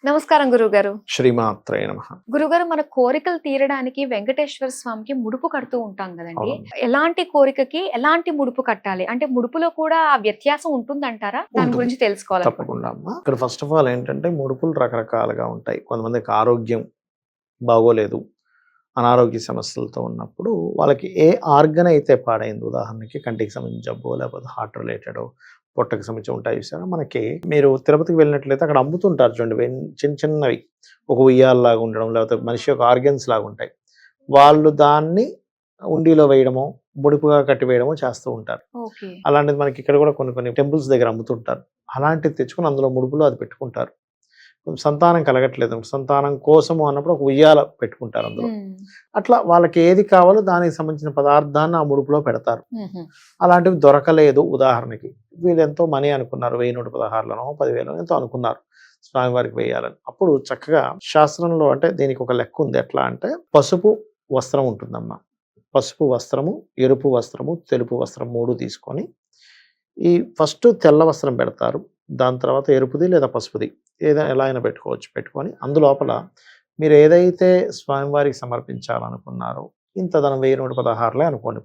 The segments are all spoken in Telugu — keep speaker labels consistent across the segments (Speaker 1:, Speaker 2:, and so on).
Speaker 1: నమస్కారం గురుగారు.
Speaker 2: శ్రీమాత్రే నమః.
Speaker 1: గురుగారు, మన కోరికలు తీరడానికి వెంకటేశ్వర స్వామికి ముడుపు కడుతూ ఉంటాం గదండీ!
Speaker 2: అవును.
Speaker 1: ఎలాంటి కోరికకి ఎలాంటి ముడుపు కట్టాలి? అంటే ముడుపులో కూడా ఆ వ్యత్యాసం ఉంటుందంటారా? దాని
Speaker 2: ఉంటుంది.
Speaker 1: గురించి తెలుసుకోవాలనుకుంటున్నాను.
Speaker 2: తప్పకుండా అమ్మా. ఇక్కడ ఫస్ట్ ఆఫ్ ఆల్ ఏంటంటే ముడుపులు రకరకాలుగా ఉంటాయి. కొంతమందికి ఆరోగ్యం బాగోలేదు, అనారోగ్య సమస్యలతో ఉన్నప్పుడు వాళ్ళకి ఏ ఆర్గన్ అయితే పాడైంది, ఉదాహరణకి కంటికి సంబంధించిన జబ్బో లేకపోతే హార్ట్ రిలేటెడ్, పొట్టకి సంబంధించి ఉంటాయి చూసారా. మనకి మీరు తిరుపతికి వెళ్ళినట్లయితే అక్కడ అమ్ముతుంటారు చూడండి, చిన్న చిన్నవి, ఒక ఉయ్యాలలాగా ఉండడం, లేకపోతే మనిషి యొక్క ఆర్గన్స్ లాగా ఉంటాయి. వాళ్ళు దాన్ని ఉండిలో వేయడమో ముడుపుగా కట్టివేయడమో చేస్తూ ఉంటారు.
Speaker 1: ఓకే.
Speaker 2: అలాంటిది మనకి ఇక్కడ కూడా కొన్ని కొన్ని టెంపుల్స్ దగ్గర అమ్ముతుంటారు. అలాంటివి తెచ్చుకొని అందులో ముడుపులో అది పెట్టుకుంటారు. సంతానం కలగట్లేదు, సంతానం కోసము అన్నప్పుడు ఒక ఉయ్యాల పెట్టుకుంటారు అందులో. అట్లా వాళ్ళకి ఏది కావాలో దానికి సంబంధించిన పదార్థాన్ని ఆ ముడుపులో పెడతారు. అలాంటివి దొరకలేదు, ఉదాహరణకి వీళ్ళు ఎంతో మనీ అనుకున్నారు, 1116 10,000 ఎంతో అనుకున్నారు స్వామివారికి వేయాలని. అప్పుడు చక్కగా శాస్త్రంలో అంటే దీనికి ఒక లెక్క ఉంది. ఎట్లా అంటే పసుపు వస్త్రం ఉంటుందమ్మా, పసుపు వస్త్రము, ఎరుపు వస్త్రము, తెలుపు వస్త్రం 3 తీసుకొని ఈ ఫస్ట్ తెల్ల వస్త్రం పెడతారు. దాని తర్వాత ఎరుపుది లేదా పసుపుది ఏదైనా ఎలా అయినా పెట్టుకోవచ్చు. పెట్టుకొని అందులోపల మీరు ఏదైతే స్వామివారికి సమర్పించాలనుకున్నారో, ఇంత ధనం 1116 అనుకోండి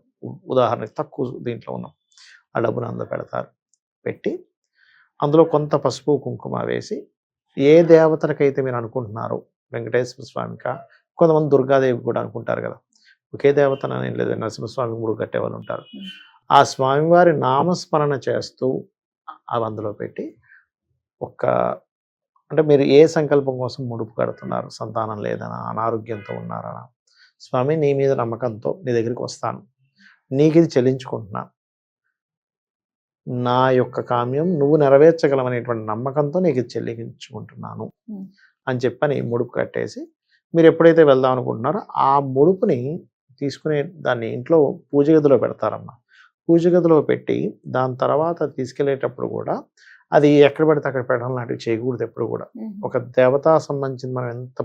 Speaker 2: ఉదాహరణకి, తక్కువ దీంట్లో ఉన్నాం, ఆ డబ్బును అందులో పెడతారు. పెట్టి అందులో కొంత పసుపు కుంకుమ వేసి ఏ దేవతలకైతే మీరు అనుకుంటున్నారో, వెంకటేశ్వర స్వామికా, కొంతమంది దుర్గాదేవి కూడా అనుకుంటారు కదా, ఒకే దేవతనని లేదు, నరసింహస్వామి ముడుపు కట్టేవాళ్ళు ఉంటారు. ఆ స్వామివారి నామస్మరణ చేస్తూ అవి అందులో పెట్టి అంటే మీరు ఏ సంకల్పం కోసం ముడుపు కడుతున్నారు, సంతానం లేదనా, అనారోగ్యంతో ఉన్నారనా, స్వామి నీ మీద నమ్మకంతో నీ దగ్గరికి వస్తాను, నీకు ఇది చెల్లించుకుంటున్నా, నా యొక్క కామ్యం నువ్వు నెరవేర్చగలమనేటువంటి నమ్మకంతో నీకు ఇది చెల్లించుకుంటున్నాను అని చెప్పని ముడుపు కట్టేసి మీరు ఎప్పుడైతే వెళ్దాం అనుకుంటున్నారో ఆ ముడుపుని తీసుకునే దాన్ని ఇంట్లో పూజ గదిలో పెడతారమ్మా. పూజ గదిలో పెట్టి దాని తర్వాత తీసుకెళ్లేటప్పుడు కూడా అది ఎక్కడ పడితే అక్కడ పెట్టడం లాంటివి చేయకూడదు ఎప్పుడు కూడా. ఒక దేవతా సంబంధించింది మనం ఎంత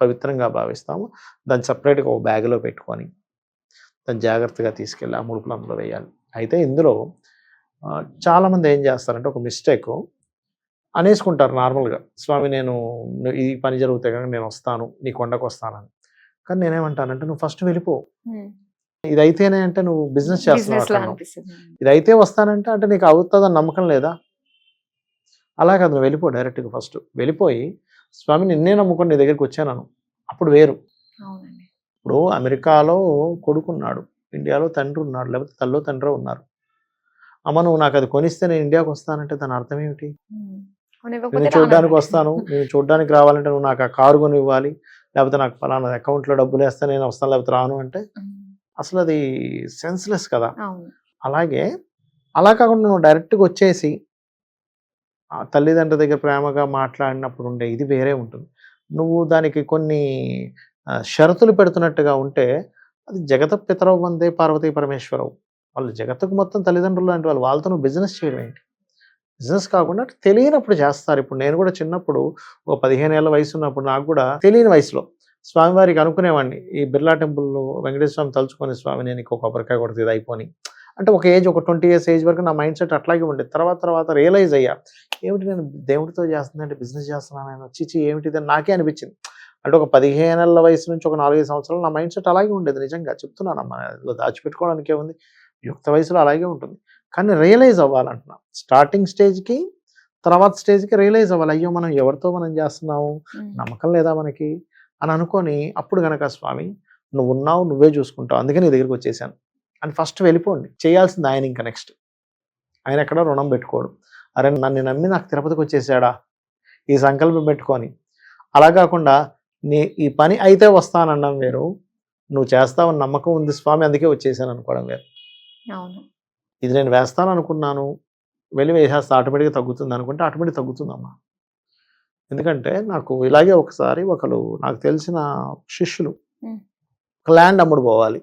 Speaker 2: పవిత్రంగా భావిస్తామో దాన్ని సపరేట్గా ఒక బ్యాగ్లో పెట్టుకొని దాన్ని జాగ్రత్తగా తీసుకెళ్ళి ఆ ముడుపులు అందులో వేయాలి. అయితే ఇందులో చాలామంది ఏం చేస్తారంటే ఒక మిస్టేక్ అనేసుకుంటారు నార్మల్గా, స్వామి నేను ఈ పని జరిగితే కనుక నేను వస్తాను, నీ కొండకు వస్తానని. కానీ నేనేమంటానంటే నువ్వు ఫస్ట్ వెళ్ళిపో, ఇదైతేనే అంటే నువ్వు బిజినెస్ చేస్తున్నావు, ఇదైతే వస్తానంటే అంటే నీకు అవుతుందని నమ్మకం లేదా? అలా కాదు, నువ్వు వెళ్ళిపో డైరెక్ట్గా. ఫస్ట్ వెళ్ళిపోయి స్వామి నిన్నే నమ్ముకొని నీ దగ్గరికి వచ్చాను అప్పుడు వేరు. ఇప్పుడు అమెరికాలో కొడుకున్నాడు, ఇండియాలో తండ్రి ఉన్నాడు, లేకపోతే తల్లో తండ్రి ఉన్నారు. అమ్మ నువ్వు నాకు అది కొనిస్తే నేను ఇండియాకి వస్తానంటే దాని అర్థం ఏమిటి? నేను చూడడానికి వస్తాను, నేను చూడడానికి రావాలంటే నువ్వు నాకు ఆ కారు కొని ఇవ్వాలి, లేకపోతే నాకు ఫలానా అకౌంట్లో డబ్బులు వేస్తే నేను వస్తాను, లేకపోతే రాను అంటే అసలు అది సెన్స్లెస్ కదా. అలాగే అలా కాకుండా నువ్వు డైరెక్ట్గా వచ్చేసి తల్లిదండ్రుల దగ్గర ప్రేమగా మాట్లాడినప్పుడు ఉండే ఇది వేరే ఉంటుంది. నువ్వు దానికి కొన్ని షరతులు పెడుతున్నట్టుగా ఉంటే అది జగత పితరవు వందే పార్వతీ పరమేశ్వరవు, వాళ్ళు జగత్తుకు మొత్తం తల్లిదండ్రులు లాంటి వాళ్ళు, వాళ్ళతో నువ్వు బిజినెస్ చేయడం ఏంటి? బిజినెస్ కాకుండా తెలియనప్పుడు చేస్తారు. ఇప్పుడు నేను కూడా చిన్నప్పుడు ఓ 15 ఏళ్ళ వయసు ఉన్నప్పుడు నాకు కూడా తెలియని వయసులో స్వామివారికి అనుకునేవాడిని, ఈ బిర్లా టెంపుల్లో వెంకటేశ్వర స్వామి తలుచుకొని స్వామి నేను ఇంకో కొబ్బరికాయ కొడుతుంది ఇది అయిపోయి, అంటే ఒక ఏజ్, ఒక 20 years ఏజ్ వరకు నా మైండ్ సెట్ అట్లాగే ఉండేది. తర్వాత రియలైజ్ అయ్యా, ఏమిటి నేను దేవుడితో చేస్తుందంటే బిజినెస్ చేస్తున్నాను, చిచి ఏమిటిదని నాకే అనిపించింది. అంటే ఒక 15 ఏళ్ళ వయసు నుంచి ఒక 4-5 సంవత్సరాలు నా మైండ్ సెట్ అలాగే ఉండేది. నిజంగా చెప్తున్నానమ్మా, దాచిపెట్టుకోవడానికి ఏముంది, యుక్త వయసులో అలాగే ఉంటుంది. కానీ రియలైజ్ అవ్వాలంటున్నా, స్టార్టింగ్ స్టేజ్కి తర్వాత స్టేజ్కి రియలైజ్ అవ్వాలి, అయ్యో మనం ఎవరితో మనం చేస్తున్నాము, నమ్మకం లేదా మనకి అని అనుకొని అప్పుడు కనుక స్వామి నువ్వు ఉన్నావు, నువ్వే చూసుకుంటావు, అందుకే నీ దగ్గరికి వచ్చేసాను అని ఫస్ట్ వెళ్ళిపోండి. చేయాల్సింది ఆయన. ఇంకా నెక్స్ట్ ఆయన ఎక్కడో రుణం పెట్టుకోడు, అరే నన్ను నమ్మి నాకు తిరుపతికి వచ్చేసాడా ఈ సంకల్పం పెట్టుకొని. అలా కాకుండా ఈ పని అయితే వస్తానన్నాం వేరు, నువ్వు చేస్తావని నమ్మకం ఉంది స్వామి అందుకే వచ్చేసాను అనుకోవడం వేరు. ఇది నేను వేస్తాను అనుకున్నాను, వెళ్ళి వేసేస్తా ఆటోమేటిక్గా తగ్గుతుంది అనుకుంటే ఆటోమేటిక్ తగ్గుతుందమ్మా. ఎందుకంటే నాకు ఇలాగే ఒకసారి నాకు తెలిసిన శిష్యులు ల్యాండ్ అమ్ముడు పోవాలి,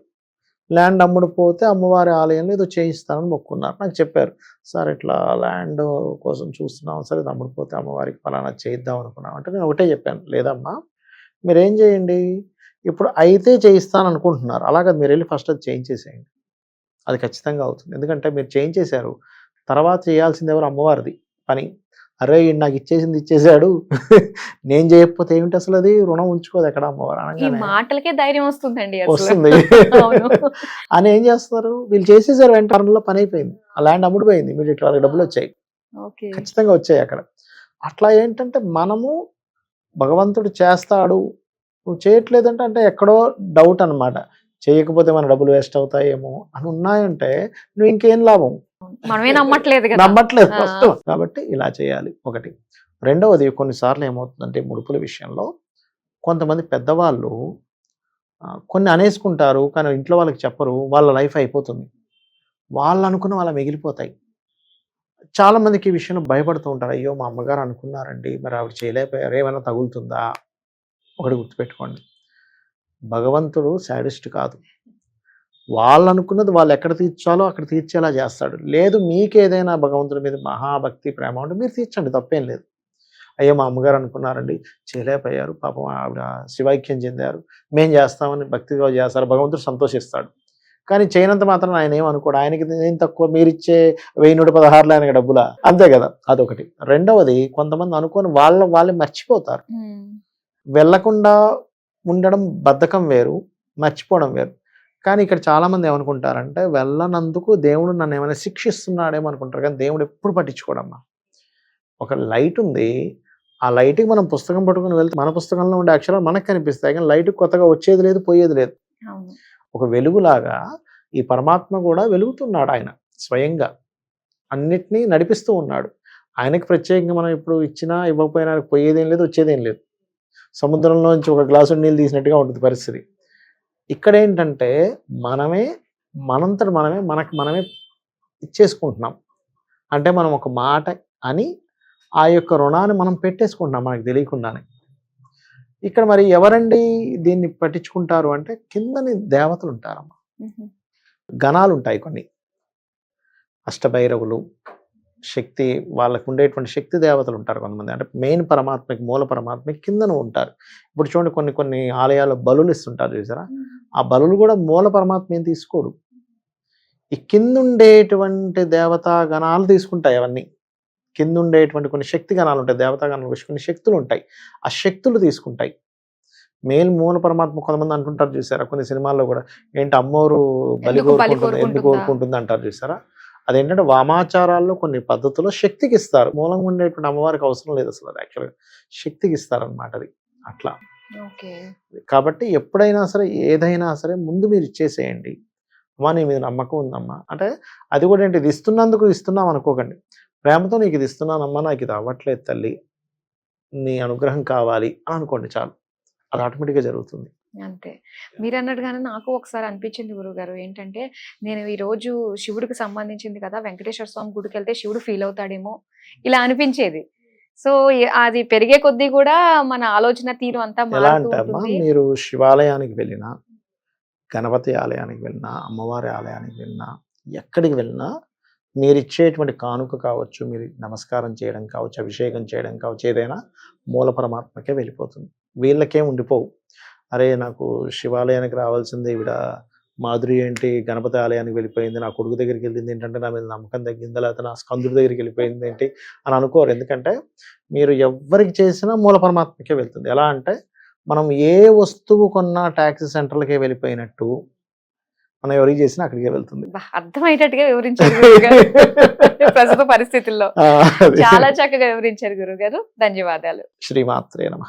Speaker 2: ల్యాండ్ అమ్ముడు పోతే అమ్మవారి ఆలయంలో ఏదో చేయిస్తానని మొక్కున్నారు. నాకు చెప్పారు, సార్ ఇట్లా ల్యాండ్ కోసం చూస్తున్నాం, సరే అమ్ముడు పోతే అమ్మవారికి ఫలానా చేయిద్దాం అనుకున్నాం అంటే నేను ఒకటే చెప్పాను, లేదమ్మా మీరేం చేయండి, ఇప్పుడు అయితే చేయిస్తాను అనుకుంటున్నారు, అలాగే మీరు వెళ్ళి ఫస్ట్ అది చేయించేసేయండి, అది ఖచ్చితంగా అవుతుంది. ఎందుకంటే మీరు చేయించేశారు, తర్వాత చేయాల్సింది ఎవరు, అమ్మవారిది పని. అరే ఈయన నాకు ఇచ్చేసింది ఇచ్చేసాడు నేను చేయకపోతే ఏమిటి అసలు అది రుణం ఉంచుకోదు ఎక్కడ అమ్మవారు
Speaker 1: ఈ
Speaker 2: అనగానే
Speaker 1: మాటలకే ధైర్యం వస్తుందండి అసలు.
Speaker 2: వస్తుంది
Speaker 1: అవును.
Speaker 2: అని ఏం చేస్తారు వీళ్ళు చేసేసారు వెంటనే పని అయిపోయింది ఆ ల్యాండ్ అమ్ముడుపోయింది ఇమీడియట్ వాళ్ళకి డబ్బులు వచ్చాయి
Speaker 1: ఓకే.
Speaker 2: ఖచ్చితంగా వచ్చాయి అక్కడ. అట్లా ఏంటంటే మనము భగవంతుడు చేస్తాడు నువ్వు చేయట్లేదంటే అంటే ఎక్కడో డౌట్ అన్నమాట. చేయకపోతే మన డబ్బులు వేస్ట్ అవుతాయేమో అని ఉన్నాయంటే నువ్వు ఇంకేం లాభం
Speaker 1: మనమే నమ్మట్లేదు కదా.
Speaker 2: నమ్మట్లేదు
Speaker 1: ఆ.
Speaker 2: ఫస్ట్. కాబట్టి ఇలా చేయాలి ఒకటి. రెండవది కొన్నిసార్లు ఏమవుతుందంటే ముడుపుల విషయంలో కొంతమంది పెద్దవాళ్ళు కొన్ని అనేసుకుంటారు కానీ ఇంట్లో వాళ్ళకి చెప్పరు, వాళ్ళ లైఫ్ అయిపోతుంది, వాళ్ళు అనుకున్న వాళ్ళ మిగిలిపోతాయి. చాలా మందికి ఈ విషయంలో భయపడుతూ ఉంటారు, అయ్యో మా అమ్మగారు అనుకున్నారండి మరి ఆవిడ చేయలేకపోయారు ఏమైనా తగులుతుందా. ఒకటి గుర్తుపెట్టుకోండి, భగవంతుడు శాడిస్ట్ కాదు. వాళ్ళు అనుకున్నది వాళ్ళు ఎక్కడ తీర్చాలో అక్కడ తీర్చేలా చేస్తాడు. లేదు మీకు ఏదైనా భగవంతుడి మీద మహాభక్తి ప్రేమ ఉంటే మీరు తీర్చండి, తప్పేం లేదు. అయ్యో మా అమ్మగారు అనుకున్నారండి చేయలేకపోయారు, పాపం ఆవిడ శివైక్యం చెందారు, మేము చేస్తామని భక్తిగా చేస్తారు, భగవంతుడు సంతోషిస్తాడు. కానీ చేయనంత మాత్రం ఆయన ఏమనుకోడు, ఆయనకి నేను తక్కువ, మీరు ఇచ్చే 1116 ఆయనకి డబ్బులా, అంతే కదా. అదొకటి. రెండవది కొంతమంది అనుకోని వాళ్ళే మర్చిపోతారు. వెళ్ళకుండా ఉండడం బద్ధకం వేరు, మర్చిపోవడం వేరు. కానీ ఇక్కడ చాలామంది ఏమనుకుంటారంటే వెళ్ళనందుకు దేవుడు నన్ను ఏమైనా శిక్షిస్తున్నాడేమో అనుకుంటారు, కానీ దేవుడు ఎప్పుడు పట్టించుకోడమ్మా. ఒక లైట్ ఉంది, ఆ లైట్కి మనం పుస్తకం పట్టుకుని వెళ్తే మన పుస్తకంలో ఉండే అక్షరాలు మనకు కనిపిస్తాయి, కానీ లైట్ కొత్తగా వచ్చేది లేదు పోయేది లేదు. ఒక వెలుగులాగా ఈ పరమాత్మ కూడా వెలుగుతున్నాడు, ఆయన స్వయంగా అన్నిటినీ నడిపిస్తూ ఉన్నాడు. ఆయనకి ప్రత్యేకంగా మనం ఇప్పుడు ఇచ్చినా ఇవ్వకపోయినా పోయేదేం లేదు వచ్చేదేం లేదు. సముద్రంలోంచి ఒక గ్లాసు నీళ్ళు తీసినట్టుగా ఉంటుంది పరిస్థితి. ఇక్కడ ఏంటంటే మనంతట మనమే మనమే ఇచ్చేసుకుంటున్నాం. అంటే మనం ఒక మాట అని ఆ యొక్క రుణాన్ని మనం పెట్టేసుకుంటున్నాం మనకు తెలియకుండానే. ఇక్కడ మరి ఎవరండి దీన్ని పట్టించుకుంటారు అంటే కిందని దేవతలు ఉంటారమ్మా, గణాలు ఉంటాయి కొన్ని, అష్టభైరవులు, శక్తి, వాళ్ళకు ఉండేటువంటి శక్తి దేవతలు ఉంటారు కొంతమంది. అంటే మెయిన్ పరమాత్మకి, మూల పరమాత్మకి కిందను ఉంటారు. ఇప్పుడు చూడండి కొన్ని ఆలయాల్లో బలులు ఇస్తుంటారు చూసారా, ఆ బలులు కూడా మూల పరమాత్మ ఏం తీసుకోడు, ఈ కింద ఉండేటువంటి దేవతా గణాలు తీసుకుంటాయి. అవన్నీ కింద ఉండేటువంటి కొన్ని శక్తి గణాలు ఉంటాయి, దేవతా గణాలు కొన్ని శక్తులు ఉంటాయి, ఆ శక్తులు తీసుకుంటాయి. మెయిన్ మూల పరమాత్మ కొంతమంది అంటుంటారు చూసారా కొన్ని సినిమాల్లో కూడా, ఏంటి అమ్మోరు బలి కోరుకుంటుంది, ఎందుకు కోరుకుంటుంది అంటారు చూసారా. అదేంటంటే వామాచారాల్లో కొన్ని పద్ధతుల్లో శక్తికి ఇస్తారు, మూలంగా ఉండేటువంటి అమ్మవారికి అవసరం లేదు అసలు, అది యాక్చువల్గా శక్తికి ఇస్తారనమాట అది అట్లా. కాబట్టి ఎప్పుడైనా సరే ఏదైనా సరే ముందు మీరు ఇచ్చేసేయండి, అమ్మా నీ మీద నమ్మకం ఉందమ్మా అంటే. అది కూడా ఏంటి, ఇది ఇస్తున్నందుకు ఇస్తున్నాం అనుకోకండి, ప్రేమతో నీకు ఇది ఇస్తున్నానమ్మా, నాకు ఇది అవ్వట్లేదు తల్లి, నీ అనుగ్రహం కావాలి అని అనుకోండి చాలు, అది ఆటోమేటిక్గా జరుగుతుంది.
Speaker 1: అంతే. మీరు అన్నట్టుగానే నాకు ఒకసారి అనిపించింది గురుగారు, ఏంటంటే నేను ఈ రోజు శివుడికి సంబంధించింది కదా, వెంకటేశ్వర స్వామి గుడికి వెళ్తే శివుడు ఫీల్ అవుతాడేమో ఇలా అనిపించేది. సో అది పెరిగే కొద్దీ కూడా మన ఆలోచన తీరు అంతా
Speaker 2: ఎలా
Speaker 1: మారుతూ
Speaker 2: అంటే అమ్మా,
Speaker 1: ఉంటుంది.
Speaker 2: మీరు శివాలయానికి వెళ్ళినా, గణపతి ఆలయానికి వెళ్ళినా, అమ్మవారి ఆలయానికి వెళ్ళినా, ఎక్కడికి వెళ్ళినా మీరు ఇచ్చేటువంటి కానుక కావచ్చు, మీరు నమస్కారం చేయడం కావచ్చు, అభిషేకం చేయడం కావచ్చు, ఏదైనా మూల పరమాత్మకే వెళ్ళిపోతుంది, వీళ్ళకేం ఉండిపోవు. అరే నాకు శివాలయానికి రావాల్సింది ఈవిడ మాధురి ఏంటి గణపతి ఆలయానికి వెళ్ళిపోయింది, నా కొడుకు దగ్గరికి వెళ్ళింది ఏంటంటే నా మీద నమ్మకం తగ్గిందా, లేకపోతే నా స్కందుడి దగ్గరికి వెళ్ళిపోయింది ఏంటి అని అనుకోరు. ఎందుకంటే మీరు ఎవరికి చేసినా మూల పరమాత్మకే వెళ్తుంది. ఎలా అంటే మనం ఏ వస్తువు కొన్నా ట్యాక్సీ సెంటర్లకే వెళ్ళిపోయినట్టు మనం ఎవరికి చేసినా అక్కడికే వెళ్తుంది.
Speaker 1: అర్థమయ్యేటట్టుగా వివరించారు గురుగారు ప్రస్తుత పరిస్థితుల్లో. చాలా చక్కగా వివరించారు గురుగారు, ధన్యవాదాలు.
Speaker 2: శ్రీమాత్రే నమః.